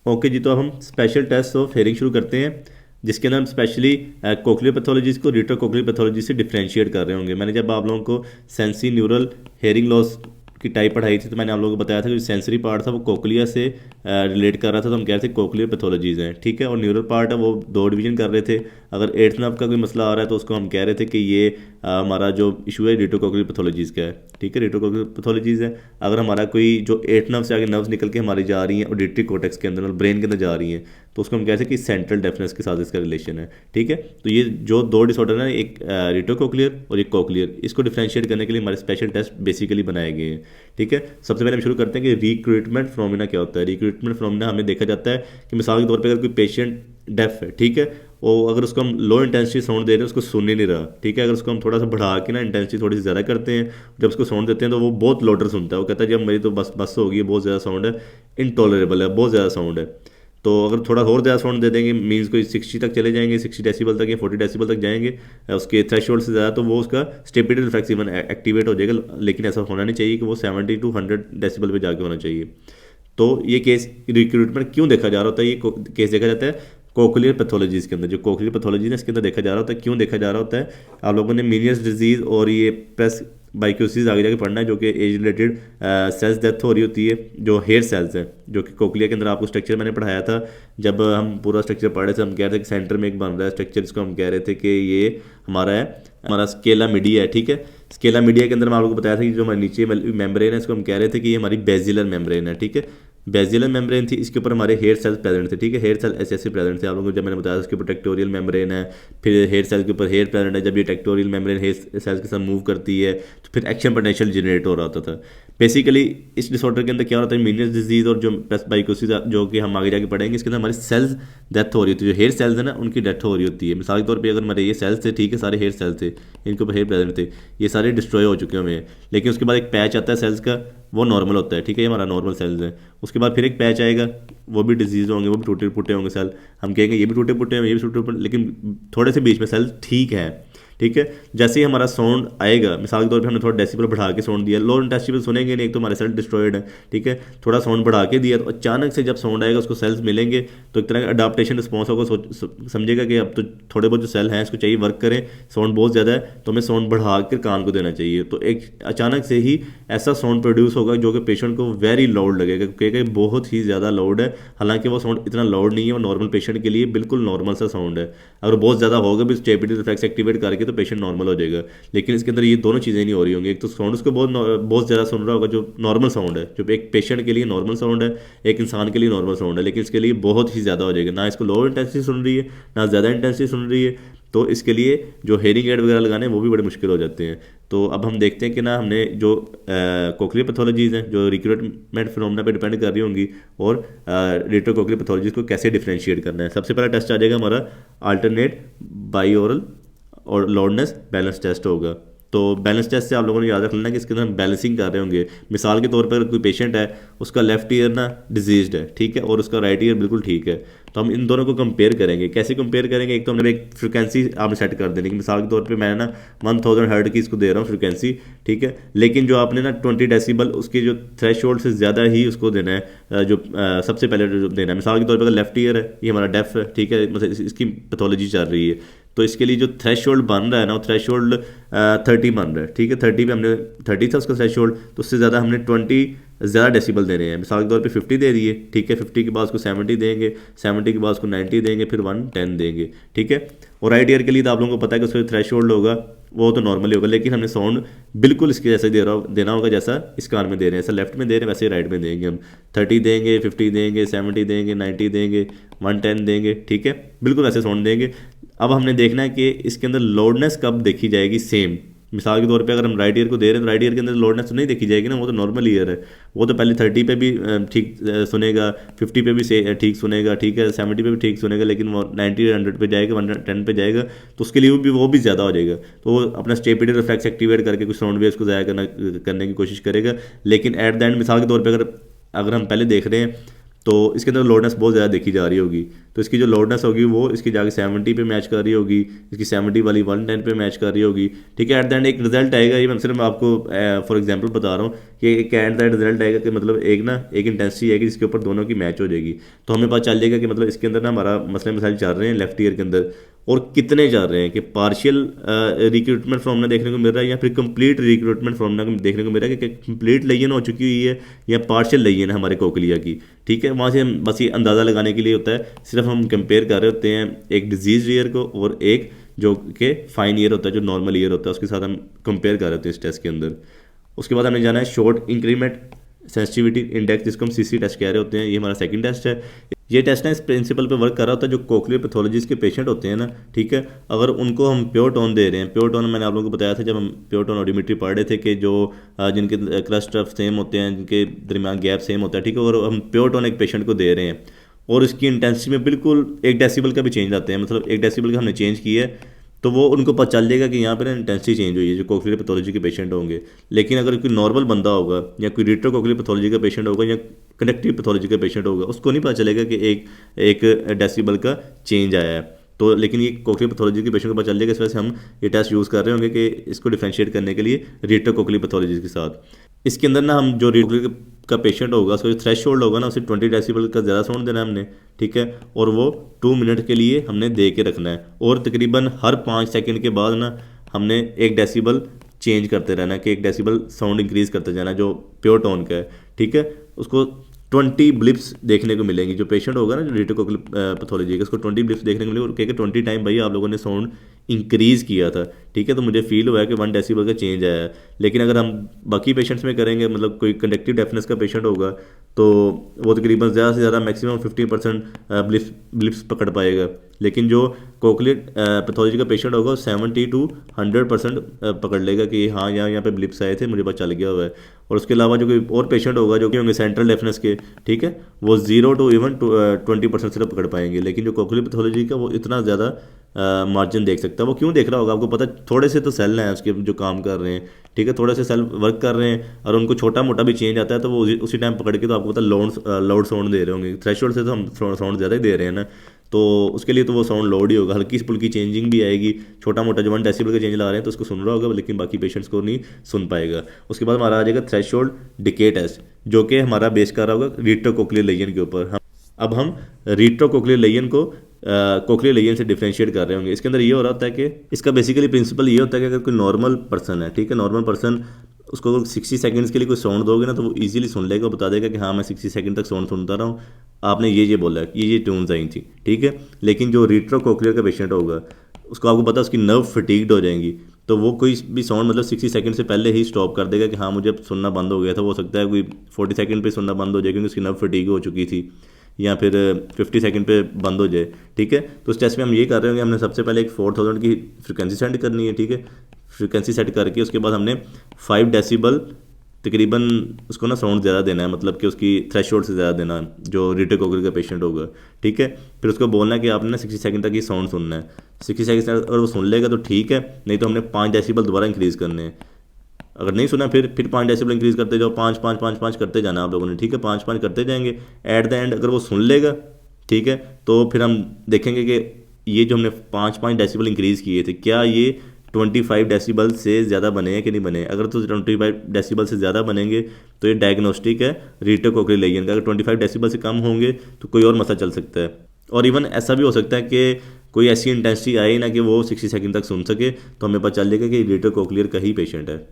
Okay जी, तो अब हम स्पेशल टेस्ट ऑफ हेयरिंग शुरू करते हैं, जिसके अंदर हम स्पेशली कोक्लियर पैथोलॉजीज को रीट्रो कोक्लियर पैथोलॉजी से डिफ्रेंशिएट कर रहे होंगे। मैंने जब आप लोगों को सेंसरी न्यूरल हेयरिंग लॉस की टाइप पढ़ाई थी तो मैंने आप लोगों को बताया था कि जो सेंसरी पार्ट था वो कोक्लिया से रिलेट कर रहा था, तो हम कह रहे थे कोक्लियर पैथोलॉजीज हैं, ठीक है। और न्यूरल पार्ट है वो दो डिवीजन कर रहे थे। अगर एट्थ नर्व का कोई मसला आ रहा है तो उसको हम कह रहे थे कि ये हमारा जो इशू है रीट्रो कोक्लियर पैथोलॉजीज का है, ठीक है, रीट्रो कोक्लियर पैथोलॉजीज है। अगर हमारा कोई जो एट नर्व से आगे नर्व्स निकल के हमारी जा रही हैं ऑडिटरी कोर्टेक्स के अंदर, ब्रेन के अंदर जा रही हैं, तो उसको हम कहते हैं कि सेंट्रल डेफनेस के साथ इसका रिलेशन है, ठीक है। तो ये जो दो डिसऑर्डर हैं, एक रीट्रो कोक्लियर और एक कोक्लियर, इसको डिफ्रेंशिएट करने के लिए हमारे स्पेशल टेस्ट बेसिकली बनाए गए हैं, ठीक है। सबसे पहले हम शुरू करते हैं कि रिक्रूटमेंट फिनोमेना क्या होता है। रिक्रूटमेंट फिनोमेना हमें देखा जाता है कि मिसाल के तौर पे अगर कोई पेशेंट डेफ है, ठीक है, और अगर उसको हम लो इंटेंसिटी साउंड दे रहे हैं उसको सुन ही नहीं रहा, ठीक है। अगर उसको हम थोड़ा सा बढ़ा के ना इंटेंसिटी थोड़ी सी ज़्यादा करते हैं, जब उसको साउंड देते हैं तो वो बहुत लाउडर सुनता है। वो कहता है जब मेरी तो बस बस हो गई, बहुत ज़्यादा साउंड है, इनटॉलरेबल है, बहुत ज़्यादा साउंड है। तो अगर थोड़ा और ज़्यादा साउंड दे देंगे, मीन्स कोई 60 तक चले जाएंगे, 60 डेसिबल तक या 40 डेसिबल तक जाएंगे उसके थ्रेशोल्ड से ज़्यादा, तो वो उसका स्टेबिलिटी रिफ्लेक्स इवन एक्टिवेट हो जाएगा। लेकिन ऐसा होना नहीं चाहिए कि वो 70 to 100 डेसिबल पे जाके होना चाहिए। तो ये केस रिक्रूटमेंट क्यों देखा जा रहा होता है, ये केस देखा जाता है कोक्लियर पैथोलॉजीज के अंदर। जो कोक्लियर पैथोलॉजी है इसके अंदर देखा जा रहा होता है। क्यों देखा जा रहा होता है, आप लोगों ने मीनियस डिजीज़ और ये प्रेस बाइक्योसिस आगे जाके पढ़ना है, जो कि एज रिलेटेड सेल्स डेथ हो रही होती है, जो हेयर सेल्स हैं, जो कि कोक्लिया के अंदर आपको स्ट्रक्चर मैंने पढ़ाया था। जब हम पूरा स्ट्रक्चर पढ़ रहे थे हम कह रहे थे कि सेंटर में एक बन रहा है स्ट्रक्चर, जिसको हम कह रहे थे कि ये हमारा है, हमारा स्केला मीडिया है, ठीक है। स्केला मीडिया के अंदर मैं आप लोगों को बताया था कि जो हमारे नीचे मेम्ब्रेन है इसको हम कह रहे थे कि ये हमारी बेजिलर मेम्ब्रेन है, ठीक है। बेजिलर मेम्ब्रेन थी, इसके ऊपर हमारे हेयर सेल्स प्रेजेंट थे, ठीक है। हेयर सेल ऐसे प्रेजेंट थे, आप लोगों को जब मैंने बताया उसके ऊपर टेक्टोरियल मेम्ब्रेन है, फिर हेयर सेल के ऊपर हेयर प्रेजेंट है। जब ये टेक्टोरियल मेम्ब्रेन हेयर सेल्स के साथ मूव करती है तो फिर एक्शन पोटेंशियल जनरेट हो रहा होता था। बेसिकली इस डिसऑर्डर के अंदर क्या होता है, मीनियस डिजीज और जो प्रेसबाइकोसिस जो कि हम आगे जाके पढ़ेंगे, इसके अंदर हमारी सेल्स डेथ हो रही होती है। जो हेयर सेल्स है ना उनकी डेथ हो रही होती है। मिसाल के तौर पर अगर हमारे ये सेल्स थे, ठीक है, सारे हेयर सेल्स थे, इनके ऊपर हेयर प्रेजेंट थे, ये सारे डिस्ट्रॉय हो चुके हैं। लेकिन उसके बाद एक पैच आता है सेल्स का, वो नॉर्मल होता है, ठीक है, ये हमारा नॉर्मल सेल्स है। उसके बाद फिर एक पैच आएगा, वो भी डिजीज होंगे, वो भी टूटे फूटे होंगे सेल, हम कहेंगे ये भी टूटे फूटे हैं, ये भी टूटे फूटे, लेकिन थोड़े से बीच में सेल ठीक है, ठीक है। जैसे ही हमारा साउंड आएगा, मिसाल के तौर पे हमने थोड़ा डेसिबल बढ़ा के साउंड दिया, लो डेसिबल सुनेंगे नहीं, एक तो हमारे सेल डिस्ट्रॉयड है, ठीक है। थोड़ा साउंड बढ़ा के दिया तो अचानक से जब साउंड आएगा उसको सेल्स मिलेंगे तो एक तरह का अडाप्टेशन रिस्पॉन्स होगा, समझेगा कि अब तो थोड़े बहुत जो सेल हैं इसको चाहिए वर्क करें, साउंड बहुत ज़्यादा है तो हमें साउंड बढ़ा कर कान को देना चाहिए। तो एक अचानक से ही ऐसा साउंड प्रोड्यूस होगा जो कि पेशेंट को वेरी लाउड लगेगा, क्योंकि बहुत ही ज़्यादा लाउड है। हालांकि वो साउंड इतना लाउड नहीं है, वो नॉर्मल पेशेंट के लिए बिल्कुल नॉर्मल सा साउंड है। अगर बहुत ज़्यादा होगा भी स्टेबिलिटी रिफ्लेक्स एक्टिवेट करके तो पेशेंट नॉर्मल हो जाएगा। लेकिन इसके अंदर ये दोनों चीज़ें नहीं हो रही होंगी। एक तो साउंड उसको बहुत ज़्यादा सुन रहा होगा जो नॉर्मल साउंड है, जो एक पेशेंट के लिए नॉर्मल साउंड है, एक इंसान के लिए नॉर्मल साउंड है, लेकिन इसके लिए बहुत ही ज़्यादा हो जाएगा। ना इसको लो इंटेंसिटी सुन रही है, ना ज़्यादा इंटेंसिटी सुन रही है, तो इसके लिए जो हेयरिंग एड वगैरह लगाने वो भी बड़े मुश्किल हो जाते हैं। तो अब हम देखते हैं कि ना हमने जो कोक्लियर पैथोलॉजीज़ हैं जो रिक्रूटमेंट फिनोमेना पे डिपेंड कर रही होंगी, और रेट्रो कोक्लियर पैथोलॉजीज़ को कैसे डिफ्रेंशिएट करना है। सबसे पहला टेस्ट आ जाएगा हमारा अल्टरनेट बाईओरल और लाउडनेस बैलेंस टेस्ट होगा। तो बैलेंस टेस्ट से आप लोगों ने याद रख लेना कि इसके अंदर हम बैलेंसिंग कर रहे होंगे। मिसाल के तौर पर कोई पेशेंट है, उसका लेफ्ट ईयर ना डिजीज्ड है, ठीक है, और उसका राइट ईयर बिल्कुल ठीक है, तो हम इन दोनों को कंपेयर करेंगे। कैसे कंपेयर करेंगे, एक तो हमने एक फ्रिक्वेंसी आपने सेट कर देनी कि मिसाल के तौर पे मैं ना 1000 हर्ट्ज की इसको दे रहा हूँ फ्रिक्वेंसी, ठीक है, लेकिन जो आपने ना 20 डेसिबल उसकी जो थ्रेशोल्ड से ज़्यादा ही उसको देना है, जो सबसे पहले जो देना है। मिसाल के तौर पर अगर लेफ्ट ईयर है, ये हमारा डेफ है, ठीक है, मतलब इसकी पैथोलॉजी चल रही है, तो इसके लिए जो थ्रेशोल्ड बन रहा है ना वो थ्रेशोल्ड 30 बन रहा है, ठीक है। 30 पे हमने 30 था उसका थ्रेशोल्ड, तो उससे ज़्यादा हमने 20 ज़्यादा डेसिबल दे रहे हैं। मिसाल के तौर पे 50 दे दिए, ठीक है, 50 के बाद उसको 70 देंगे, 70 के बाद उसको 90 देंगे, फिर 110 देंगे, ठीक है। और राइट ईयर के लिए तो आप लोगों को पता है कि उसका थ्रेशोल्ड होगा वो तो नॉर्मली होगा, लेकिन हमने साउंड बिल्कुल इसके जैसे देना होगा जैसा इस कान में दे रहे हैं, ऐसा लेफ्ट में दे रहे हैं वैसे राइट में देंगे हम। 30 देंगे, 50 देंगे, 70 देंगे, 90 देंगे, 110 देंगे, ठीक है, बिल्कुल ऐसे साउंड देंगे। अब हमने देखना है कि इसके अंदर लोडनेस कब देखी जाएगी सेम। मिसाल के तौर पे अगर हम राइट ईयर को दे रहे हैं तो राइट ईयर के अंदर लोडनेस तो नहीं देखी जाएगी ना, वो तो नॉर्मल ईयर है, वो तो पहले 30 पे भी ठीक सुनेगा, 50 पे भी ठीक सुनेगा, ठीक है, 70 पे भी ठीक सुनेगा, लेकिन वो 90 100 पे जाएगा, 110 पे जाएगा तो उसके लिए वो भी ज़्यादा हो जाएगा। तो वो अपना स्टेबिलिटी रिफ्लेक्स एक्टिवेट करके कुछ साउंड वेव्स को ज़ाया करने की कोशिश करेगा। लेकिन एट द एंड मिसाल के तौर पर अगर हम पहले देख रहे हैं तो इसके अंदर लोडनेस बहुत ज़्यादा देखी जा रही होगी, तो इसकी जो लोडनेस होगी वो इसकी जाके 70 पे मैच कर रही होगी, इसकी 70 वाली 110 पे मैच कर रही होगी। ठीक है, एट द एंड एक रिजल्ट आएगा, ये मैं सिर्फ आपको फॉर एग्जांपल बता रहा हूँ कि एक एट द एंड रिजल्ट आएगा कि मतलब एक इंटेंसिटी आएगी जिसके ऊपर दोनों की मैच हो जाएगी। तो हमें पता चल जाएगा कि मतलब इसके अंदर ना हमारा मसले मसाइल चल रहे हैं लेफ्ट ईयर के अंदर, और कितने चल रहे हैं कि पार्शियल रिक्रूटमेंट फ्रॉमना देखने को मिल रहा है या फिर कंप्लीट रिक्रूटमेंट फ्रॉमना देखने को मिल रहा है कि कंप्लीट लेयन हो चुकी हुई है या पार्शियल लेयन है हमारे कोकलिया की। ठीक है, वहाँ से हम बस ये अंदाज़ा लगाने के लिए होता है, सिर्फ हम कंपेयर कर रहे होते हैं एक डिजीज ईयर को और एक जो कि फाइन ईयर होता है, जो नॉर्मल ईयर होता है, उसके साथ हम कंपेयर कर रहे होते हैं इस टेस्ट के अंदर। उसके बाद हमें जाना है शॉर्ट इंक्रीमेंट सेंसिटिविटी इंडेक्स, जिसको हम सीसी टेस्ट कह रहे होते हैं। ये हमारा सेकंड टेस्ट है। ये टेस्ट ना इस प्रिंसिपल पे वर्क कर रहा होता है, जो कोक्लियर पैथोलॉजीज के पेशेंट होते हैं ना, ठीक है, अगर उनको हम प्योर टोन दे रहे हैं, प्योर टोन मैंने आप लोगों को बताया था जब हम प्योर टोन ऑडियोमेट्री पढ़ रहे थे कि जो जिनके क्लस्टर सेम होते हैं, जिनके दरमियान गैप सेम होता है, ठीक है, और हम प्योर टोन एक पेशेंट को दे रहे हैं और उसकी इंटेंसिटी में बिल्कुल 1 डेसिबल का भी चेंज आते हैं, मतलब 1 डेसिबल का हमने चेंज किया है, तो वो उनको पता चल जाएगा कि यहाँ पर इंटेंसिटी चेंज हुई है, जो कोक्लियर पैथोलॉजी के पेशेंट होंगे। लेकिन अगर कोई नॉर्मल बंदा होगा या कोई रिट्रो कोक्लियर पैथोलॉजी का पेशेंट होगा या कंडक्टिव पैथोलॉजी का पेशेंट होगा, उसको नहीं पता चलेगा कि एक डेसिबल का चेंज आया है। तो लेकिन ये कोक्लियर पैथोलॉजी के पेशेंट को पता चल जाएगा, इस वजह से हम ये टेस्ट यूज़ कर रहे होंगे कि इसको डिफ्रेंशिएट करने के लिए रिट्रो कोक्लियर पैथोलॉजी के साथ। इसके अंदर ना हम जो रिट्रो का पेशेंट होगा उसका जो थ्रेश होल्ड होगा ना, उसे 20 डेसिबल का ज़्यादा साउंड देना है हमने, ठीक है, और वो 2 मिनट के लिए हमने दे के रखना है, और तकरीबन हर 5 सेकंड के बाद ना हमने 1 डेसिबल चेंज करते रहना है कि 1 डेसिबल साउंड इंक्रीज़ करते जाना जो प्योर टोन का है। ठीक है, उसको 20 ब्लिप्स देखने को मिलेंगी, जो पेशेंट होगा ना जो रिट्रो कोक्लियर पैथोलॉजी का, उसको 20 ब्लिप्स देखने को मिलेंगे और कहेगा 20 टाइम भाई आप लोगों ने साउंड इंक्रीज़ किया था। ठीक है, तो मुझे फील हुआ है कि 1 डेसिबल का चेंज आया है। लेकिन अगर हम बाकी पेशेंट्स में करेंगे, मतलब कोई कंडक्टिव डेफनेस का पेशेंट होगा तो वो तकरीबन ज़्यादा से ज़्यादा मैक्सिमम 15% ब्लिप्स पकड़ पाएगा। लेकिन जो कोक्लियर पैथोलॉजी का पेशेंट होगा 70 to 100% पकड़ लेगा कि हाँ यहाँ पे ब्लिप्स आए थे, मुझे पता चल गया हुआ है। और उसके अलावा जो कोई और पेशेंट होगा जो कि होंगे सेंट्रल डेफनेस के, ठीक है, वो 0 to even 20% सिर्फ पकड़ पाएंगे। लेकिन जो कोक्लियर पैथोलॉजी का वो इतना ज़्यादा मार्जिन देख सकता है। वो क्यों देख रहा होगा आपको पता, थोड़े से तो सेल हैं उसके जो काम कर रहे हैं, ठीक है, थोड़े से सेल वर्क कर रहे हैं और उनको छोटा मोटा भी चेंज आता है तो वो उसी टाइम पकड़ के तो आपको पता लाउड साउंड दे रहे होंगे। थ्रेशोल्ड से तो हम साउंड ज़्यादा ही दे रहे हैं ना, तो उसके लिए तो वो साउंड लाउड ही होगा। हल्की फुल्की चेंजिंग भी आएगी, छोटा मोटा जो 1 डेसिबल का चेंज ला रहे हैं तो उसको सुन रहा होगा, लेकिन बाकी पेशेंट्स को नहीं सुन पाएगा। उसके बाद हमारा आ जाएगा थ्रेशोल्ड डिके टेस्ट, जो कि हमारा बेस कर रहा होगा रिट्रो कोक्लियर लेयन के ऊपर। अब हम रिट्रो कोक्लियर लेयन को कोक्लियर लेयन से डिफरेंशिएट कर रहे होंगे। इसके अंदर ये हो रहा होता है कि इसका बेसिकली प्रिंसिपल ये होता है कि अगर कोई नॉर्मल पर्सन है, ठीक है, नॉर्मल पर्सन, उसको अगर 60 सेकंड्स के लिए कोई साउंड दोगे ना तो वो इजीली सुन लेगा, बता देगा कि हाँ मैं 60 सेकंड तक साउंड सुनता रहा हूँ, आपने ये बोला है, ये ट्यून्स आई थी, ठीक है। लेकिन जो रिट्रो कोक्लियर का पेशेंट होगा उसको आपको पता है उसकी नर्व फटीग्ड हो जाएंगी, तो वो कोई भी साउंड मतलब 60 सेकंड से पहले ही स्टॉप कर देगा कि हाँ मुझे अब सुनना बंद हो गया था। वो हो सकता है कोई 40 सेकंड पे सुनना बंद हो जाए क्योंकि उसकी नर्व फटीग हो चुकी थी, या फिर 50 सेकंड पे बंद हो जाए, ठीक है। तो उस टेस्ट में हम ये कर रहे होंगे, हमने सबसे पहले एक 4000 की फ्रिक्वेंसी सेट करनी है, ठीक है। फ्रिक्वेंसी सेट करके उसके बाद हमने 5 डेसिबल तकरीबन उसको ना साउंड ज़्यादा देना है, मतलब कि उसकी थ्रेशोल्ड से ज़्यादा देना है जो रिट्रो कोक्लियर का पेशेंट होगा, ठीक है। फिर उसको बोलना है कि आपने ना 60 सेकंड तक ये साउंड सुनना है। 60 सेकंड अगर वो सुन लेगा तो ठीक है, नहीं तो हमने 5 डेसिबल दोबारा इंक्रीज़ करने हैं। अगर नहीं सुना फिर 5 डेसिबल इंक्रीज़ करते जाओ, 5 5 5 5 करते जाना आप लोगों ने, ठीक है, 5 5 करते जाएंगे। एट द एंड अगर वो सुन लेगा, ठीक है, तो फिर हम देखेंगे कि ये जो हमने 5 5 डेसिबल इंक्रीज़ किए थे क्या ये 25 डेसिबल से ज़्यादा बने हैं कि नहीं बने। अगर तो 25 डेसिबल से ज़्यादा बनेंगे तो ये डायग्नोस्टिक है रिट्रो कोक्लियर लेयन का। अगर 25 डेसिबल से कम होंगे तो कोई और मसला चल सकता है। और इवन ऐसा भी हो सकता है कि कोई ऐसी इंटेंसिटी आए ना कि वो 60 सेकंड तक सुन सके, तो हमें पता चल जाएगा कि रिट्रो कोक्लियर का ही पेशेंट है।